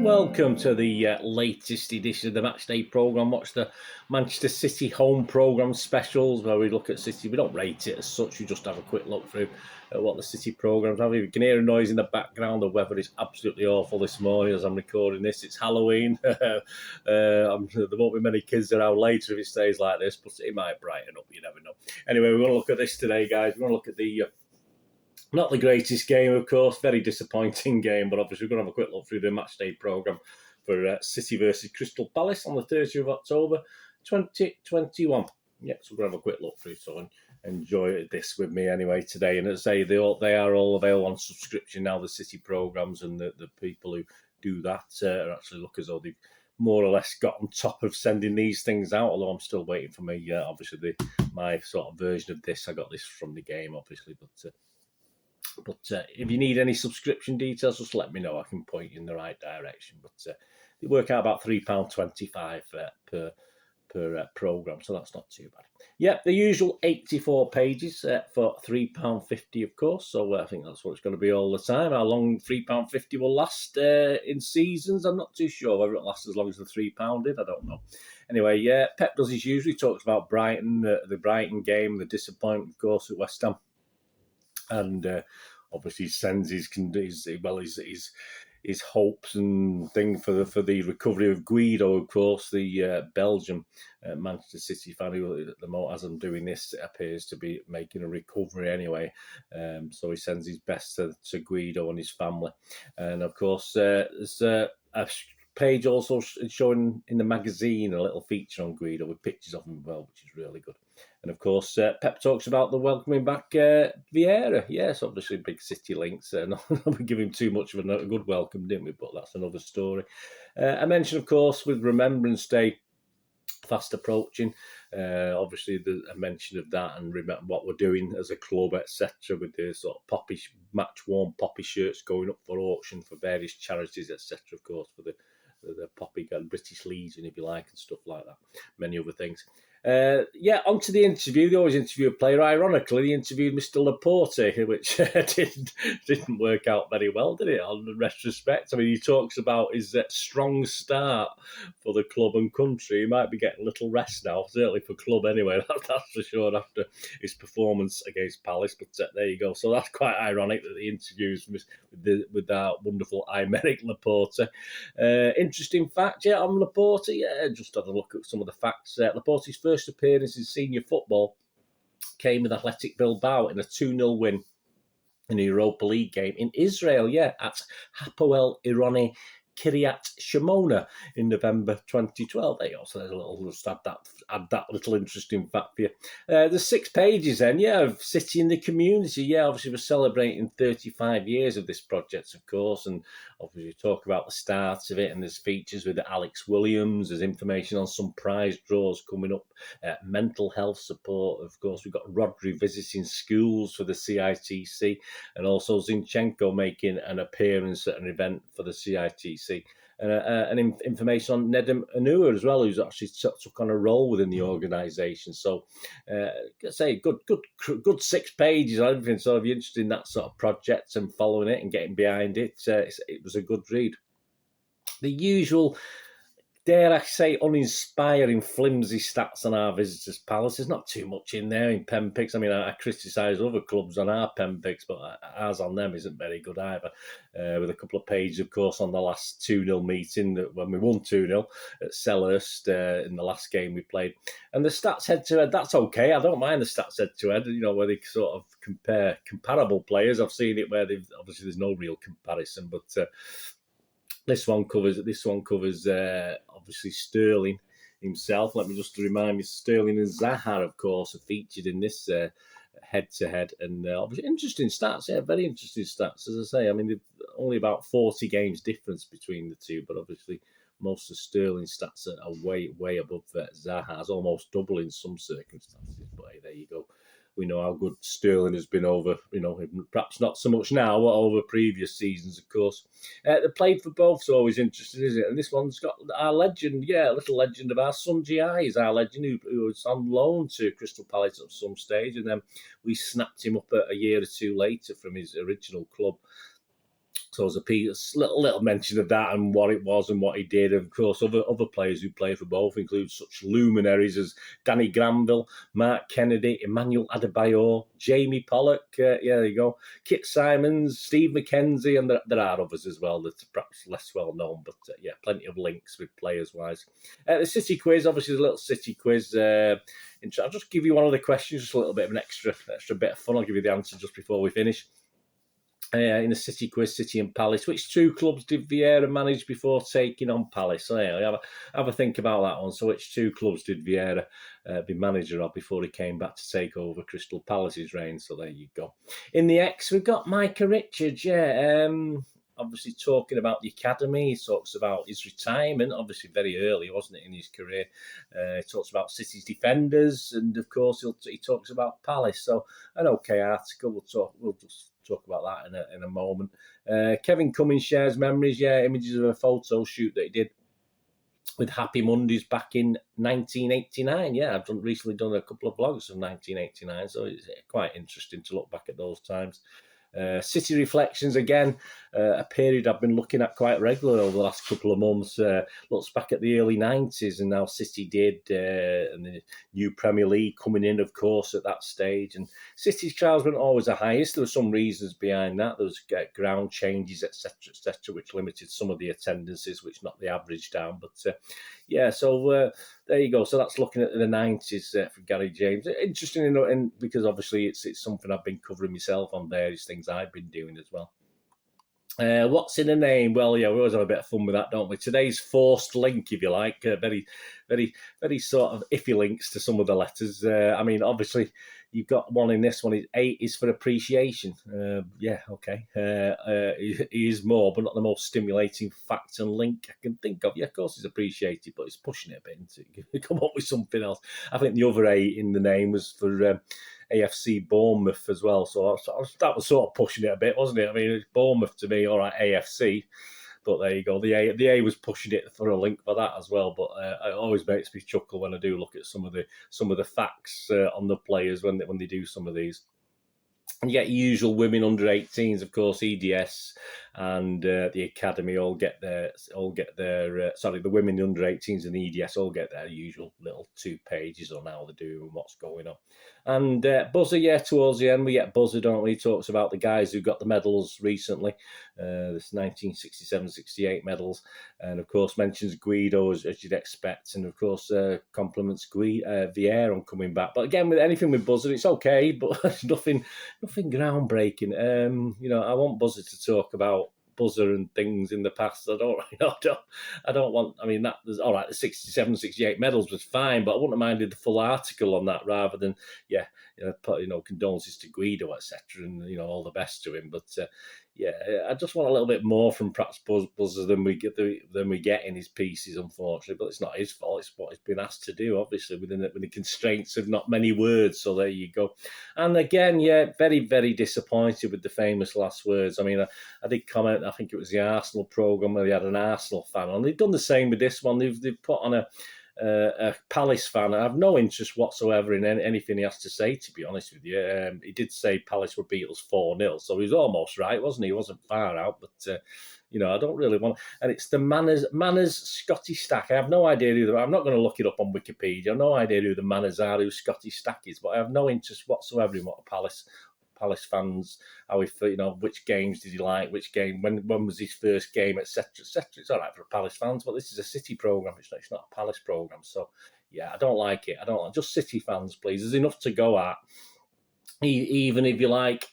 welcome to the latest edition of the Matchday programme. Watch the Manchester City home programme specials where we look at City. We don't rate it as such, we just have a quick look through at what the City programmes have. You can hear a noise in the background. The weather is absolutely awful this morning as I'm recording this. It's Halloween. There won't be many kids around later if it stays like this, but it might brighten up, you never know. Anyway, we're going to look at this today, guys. We're going to look at the not the greatest game, of course, very disappointing game, but obviously we're going to have a quick look through the matchday programme for City versus Crystal Palace on the 30th of October 2021. Yeah, so we're going to have a quick look through, so enjoy this with me anyway today. And as I say, they are all available on subscription now, the City programmes, and the people who do that actually look as though they've more or less got on top of sending these things out, although I'm still waiting for me, obviously, my sort of version of this. I got this from the game, obviously, but if you need any subscription details, just let me know. I can point you in the right direction. But they work out about £3.25 per programme, so that's not too bad. Yeah, the usual 84 pages for £3.50, of course. So I think that's what it's going to be all the time. How long £3.50 will last in seasons, I'm not too sure. Whether it lasts as long as the £3 did, I don't know. Anyway, yeah, Pep does his usual. He talks about Brighton, the Brighton game, the disappointment, of course, at West Ham. And obviously sends his hopes and thing for the recovery of Guido, of course, the Belgian Manchester City fan who, at the moment, as I'm doing this, appears to be making a recovery anyway. So he sends his best to Guido and his family. And of course, there's a page also showing in the magazine a little feature on Guido with pictures of him as well, which is really good. And of course, Pep talks about the welcoming back Vieira. Yes, obviously big City links. Not we give him too much of a good welcome, didn't we? But that's another story. I mentioned, of course, with Remembrance Day fast approaching, obviously a mention of that and remember what we're doing as a club, etc., with the sort of poppy match-worn poppy shirts going up for auction for various charities, etc., of course, for the Poppy and British Legion, if you like, and stuff like that. Many other things. On to the interview. They always interview a player. Ironically, they interviewed Mr. Laporte, which didn't work out very well, did it, on retrospect? I mean, he talks about his strong start for the club and country. He might be getting a little rest now, certainly for club anyway, that's for sure, after his performance against Palace. But there you go. So that's quite ironic that the interviews with that wonderful Aymeric Laporte. Interesting fact, on Laporte, just had a look at some of the facts. Laporte's first appearance in senior football came with Athletic Bilbao in a 2-0 win in a Europa League game in Israel, at Hapoel Ironi Kiryat Shimona in November 2012. There you go. So there's a little, just add that little interesting fact for you. There's 6 pages then, of City in the community. Obviously we're celebrating 35 years of this project, of course, and obviously talk about the start of it, and there's features with Alex Williams, there's information on some prize draws coming up, mental health support, of course. We've got Rodri visiting schools for the CITC, and also Zinchenko making an appearance at an event for the CITC. And information on Nedum Anua as well, who's actually took on a role within the organisation. So, good 6 pages on everything. So if you're interested in that sort of project and following it and getting behind it, it was a good read. The usual, dare I say, uninspiring, flimsy stats on our visitors' Palace. There's not too much in there in pen picks. I mean, I criticise other clubs on our pen picks, but ours on them isn't very good either. With a couple of pages, of course, on the last 2-0 meeting when we won 2-0 at Selhurst in the last game we played. And the stats head-to-head, that's okay. I don't mind the stats head-to-head, where they sort of compare comparable players. I've seen it where obviously there's no real comparison, but This one covers obviously Sterling himself. Let me just remind you, Sterling and Zaha, of course, are featured in this head-to-head. And obviously interesting stats, very interesting stats. As I say, I mean, there's only about 40 games difference between the two, but obviously most of Sterling's stats are way, way above Zaha's, almost double in some circumstances. But hey, there you go. We know how good Sterling has been over, perhaps not so much now, but over previous seasons, of course. The played for both is always interesting, isn't it? And this one's got our legend, a little legend of our Sun Ji is our legend, who was on loan to Crystal Palace at some stage, and then we snapped him up a year or two later from his original club. So there's a little mention of that and what it was and what he did. And of course, other players who play for both include such luminaries as Danny Granville, Mark Kennedy, Emmanuel Adebayor, Jamie Pollock, yeah, there you go, Kit Simons, Steve McKenzie, and there are others as well that are perhaps less well known, but yeah, plenty of links with players-wise. The City quiz, obviously, the little City quiz. I'll just give you one of the questions, just a little bit of an extra bit of fun. I'll give you the answer just before we finish. In the City quiz, City and Palace, which two clubs did Vieira manage before taking on Palace? So yeah, have a think about that one. So which two clubs did Vieira be manager of before he came back to take over Crystal Palace's reign? So there you go. In the X, we've got Micah Richards, yeah. Obviously talking about the academy, he talks about his retirement, obviously very early, wasn't it, in his career. He talks about City's defenders, and of course he talks about Palace. So an okay article. We'll just talk about that in a moment. Kevin Cummins shares memories, yeah, images of a photo shoot that he did with Happy Mondays back in 1989. Yeah, I've recently done a couple of vlogs of 1989, so it's quite interesting to look back at those times. City reflections again, a period I've been looking at quite regularly over the last couple of months. Looks back at the early 90s and now City did, and the new Premier League coming in, of course, at that stage. And City's trials weren't always the highest. There were some reasons behind that. There was ground changes, etc., which limited some of the attendances, which knocked the average down. But yeah, so there you go. So that's looking at the 90s for Gary James. Interesting, because obviously it's something I've been covering myself on various things I've been doing as well. What's in a name? Well, yeah, we always have a bit of fun with that, don't we? Today's forced link, if you like, very, very, very sort of iffy links to some of the letters. I mean, obviously, you've got one in this one. 8 is for appreciation. Yeah, okay. He is more, but not the most stimulating fact and link I can think of. Yeah, of course, he's appreciated, but he's pushing it a bit to come up with something else. I think the other 8 in the name was for AFC Bournemouth as well. So that was sort of pushing it a bit, wasn't it? I mean, Bournemouth to me, all right, AFC. But there you go. The A was pushing it for a link for that as well. But it always makes me chuckle when I do look at some of the facts on the players when they do some of these. And you get usual women under 18s, of course, EDS and the academy all get their the women under 18s and the EDS all get their usual little 2 pages on how they do and what's going on. And Buzzer, yeah, towards the end we get Buzzer, don't we? He talks about the guys who got the medals recently, this 1967-68 medals, and of course mentions Guido as you'd expect, and of course compliments Vieira on coming back. But again, with anything with Buzzer, it's okay, but nothing groundbreaking. I want Buzzer to talk about Buzzer and things in the past. I don't want. I mean, that was all right. The 67-68 medals was fine, but I wouldn't have minded the full article on that rather than condolences to Guido, etc., and all the best to him. But yeah, I just want a little bit more from perhaps Buzzer than we get in his pieces, unfortunately. But it's not his fault; it's what he's been asked to do, obviously, within the constraints of not many words. So there you go. And again, yeah, very, very disappointed with the famous last words. I mean, I did comment. I think it was the Arsenal programme where they had an Arsenal fan on. They've done the same with this one. They've put on a Palace fan. I have no interest whatsoever in anything he has to say, to be honest with you. He did say Palace would beat us 4-0, so he was almost right, wasn't he? He wasn't far out, but I don't really want. And it's the Manners Scotty Stack. I have no idea who I'm not going to look it up on Wikipedia. I have no idea who the Manners are, who Scotty Stack is, but I have no interest whatsoever in what Palace fans, how which games did he like, which game, when was his first game, etc., etc. It's all right for Palace fans, but this is a City programme. It's not a Palace programme. So yeah, I don't like it. Just City fans, please. There's enough to go at. Even if you like,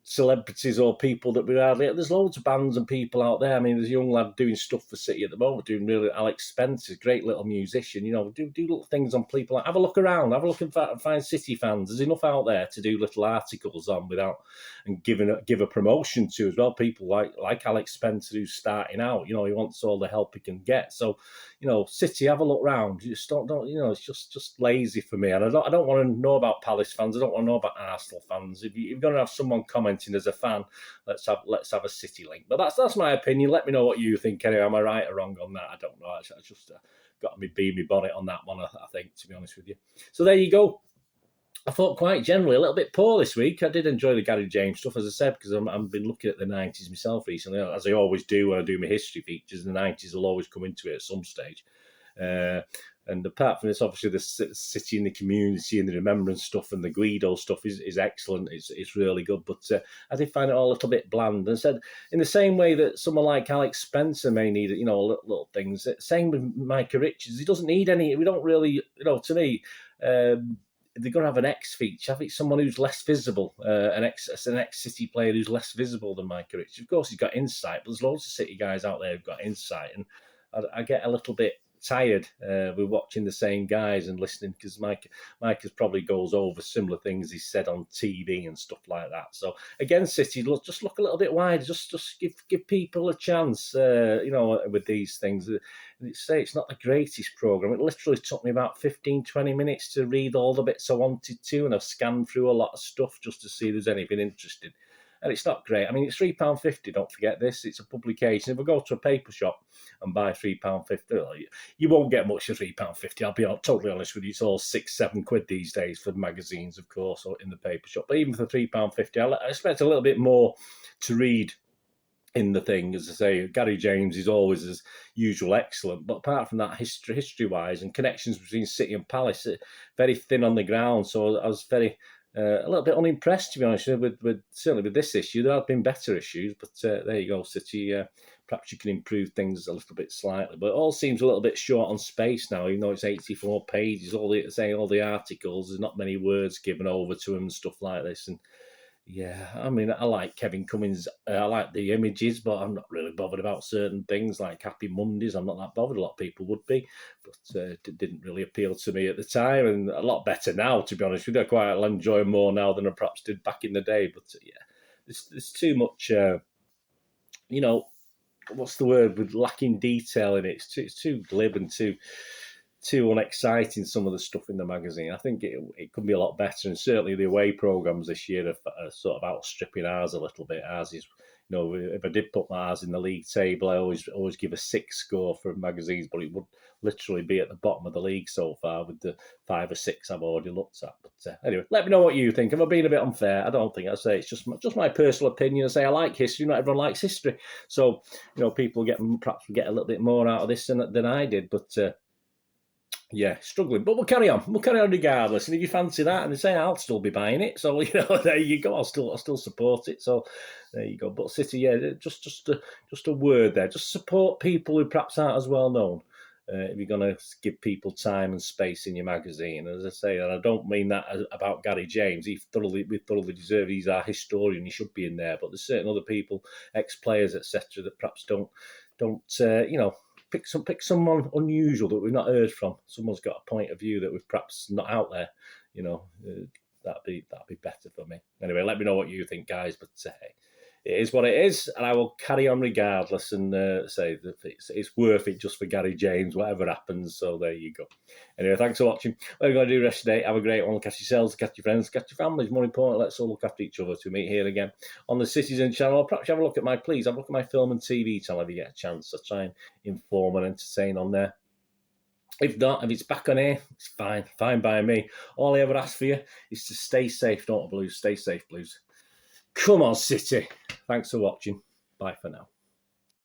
celebrities or people that we hardly. There's loads of bands and people out there. I mean, there's a young lad doing stuff for City at the moment, doing really. Alex Spencer, great little musician. Do little things on people. Have a look around. Have a look and find City fans. There's enough out there to do little articles on and give a promotion to as well. People like Alex Spencer who's starting out. He wants all the help he can get. So, City, have a look round. Just don't. It's just lazy for me. And I don't want to know about Palace fans. I don't want to know about Arsenal fans. If you're going to have someone commenting as a fan, let's have a City link. But that's my opinion. Let me know what you think. Anyway, am I right or wrong on that? I don't know. I just got me bonnet on that one, I think, to be honest with you. So there you go. I thought quite generally a little bit poor this week. I did enjoy the Gary James stuff, as I said, because I've been looking at the 90s myself recently, as I always do when I do my history features. The 90s will always come into it at some stage. And apart from this, obviously the city and the community and the remembrance stuff and the Guido stuff is excellent. It's really good. But I did find it all a little bit bland. And said in the same way that someone like Alex Spencer may need, little things. Same with Micah Richards. He doesn't need any. We don't really, to me. They're going to have an X feature. I think someone who's less visible, an ex-City player who's less visible than Micah Richards. Of course, he's got insight, but there's loads of City guys out there who've got insight, and I get a little bit tired with watching the same guys and listening, because Micah probably goes over similar things he said on TV and stuff like that. So again, City, just look a little bit wider, just give people a chance, with these things. It's not the greatest programme. It literally took me about 15-20 minutes to read all the bits I wanted to, and I've scanned through a lot of stuff just to see if there's anything interesting. And it's not great. I mean, it's £3.50, don't forget this. It's a publication. If I go to a paper shop and buy £3.50, you won't get much for £3.50. I'll be totally honest with you. It's all £6-7 these days for magazines, of course, or in the paper shop. But even for £3.50, I expect a little bit more to read in the thing. As I say, Gary James is always, as usual, excellent. But apart from that, history-wise and connections between City and Palace, very thin on the ground. So I was a little bit unimpressed, to be honest, with certainly with this issue. There have been better issues, but there you go, City. Perhaps you can improve things a little bit slightly. But it all seems a little bit short on space now, even though it's 84 pages, all the articles, there's not many words given over to them and stuff like this. And yeah, I mean, I like Kevin Cummins. I like the images, but I'm not really bothered about certain things like Happy Mondays. I'm not that bothered. A lot of people would be, but it didn't really appeal to me at the time, and a lot better now, to be honest with you. I quite enjoy more now than I perhaps did back in the day. But yeah, there's too much, what's the word, with lacking detail in it. It's too glib and too unexciting, some of the stuff in the magazine. I think it could be a lot better, and certainly the away programmes this year are sort of outstripping ours a little bit. Ours is, if I did put ours in the league table, I always give a 6 score for magazines, but it would literally be at the bottom of the league so far with the 5 or 6 I've already looked at. But anyway, let me know what you think. Have I been a bit unfair? I don't think. I say it's just my personal opinion. I say I like history. Not everyone likes history, so people perhaps get a little bit more out of this than I did, but. Yeah, struggling, but we'll carry on. We'll carry on regardless. And if you fancy that, and they say I'll still be buying it, so there you go. I'll still support it. So there you go. But City, yeah, just a word there. Just support people who perhaps aren't as well known. If you're going to give people time and space in your magazine, as I say, and I don't mean that about Gary James. We thoroughly deserve. He's our historian. He should be in there. But there's certain other people, ex-players, etc., that perhaps don't. Pick someone unusual that we've not heard from. Someone's got a point of view that we've perhaps not out there. That'd be better for me. Anyway, let me know what you think, guys. But it is what it is, and I will carry on regardless, and say that it's worth it just for Gary James, whatever happens. So there you go. Anyway, thanks for watching. What are you going to do the rest of the day? Have a great one. Look after yourselves, look after your friends, look after your families. More important, let's all look after each other. To meet here again on the Citizen channel. Or perhaps have a look at my film and TV channel if you get a chance. I try and inform and entertain on there. If not, if it's back on air, it's fine by me. All I ever ask for you is to stay safe, don't Blues. Stay safe, Blues. Come on, City. Thanks for watching. Bye for now.